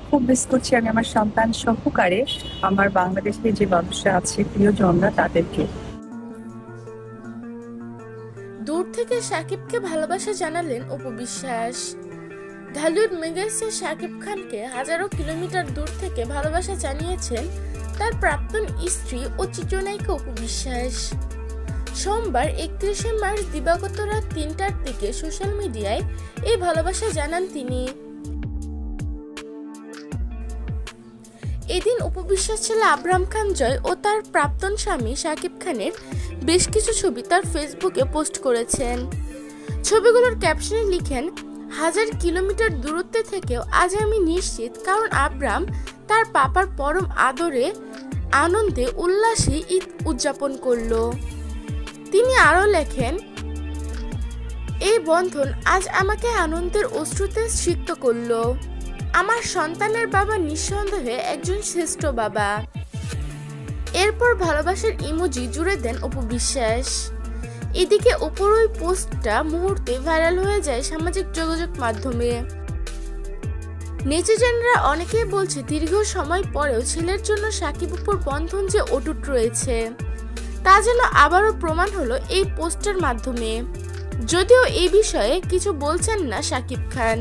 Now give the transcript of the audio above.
খুব মিস করছি আমি আমার সন্তান সহকারে আমার বাংলাদেশে যে মানুষরা আছে প্রিয়জনরা তাদেরকে। দূর থেকে সাকিবকে ভালোবাসা জানালেন অপু বিশ্বাস। ঢালিউড মেগাস্টার সাকিব খানকে হাজারো কিলোমিটার দূর থেকে ভালোবাসা জানিয়েছেন তার প্রাক্তন স্ত্রী ও চিত্রনায়িকা অপু বিশ্বাস। সোমবার 31শে মার্চ দিবাগত রাত 3টার দিকে সোশ্যাল মিডিয়ায় এই ভালোবাসা জানান তিনি। এদিন অপু বিশ্বাস ছেলে আব্রাহাম খান জয় ও তার প্রাক্তন স্বামী সাকিব খানের বেশ কিছু ছবি তার ফেসবুকে পোস্ট করেছেন। ছবিগুলোর ক্যাপশনে লিখেন, হাজার কিলোমিটার দূরত্বে থেকেও আজ আমি নিশ্চিত, কারণ আব্রাহাম তার পাপার পরম আদরে আনন্দে উল্লাসে ঈদ উদযাপন করলো। তিনি আরো লেখেন, এই বন্ধন আজ আমাকে আনন্দের অশ্রুতে সিক্ত করলো। আমার সন্তানের বাবা নিঃসন্দেহে একজন শ্রেষ্ঠ বাবা। এরপর ভালোবাসার ইমোজি জুড়ে দেন অপু বিশ্বাস। এদিকে অপুর ওই পোস্টটা মুহূর্তে ভাইরাল হয়ে যায় সামাজিক যোগাযোগ মাধ্যমে। নেটিজেনরা অনেকেই বলছে দীর্ঘ সময় পরেও ছেলের জন্য সাকিব অপুর বন্ধন যে অটুট রয়েছে তা যেন আবারও প্রমাণ হলো এই পোস্টের মাধ্যমে। যদিও এই বিষয়ে কিছু বলছেন না সাকিব খান।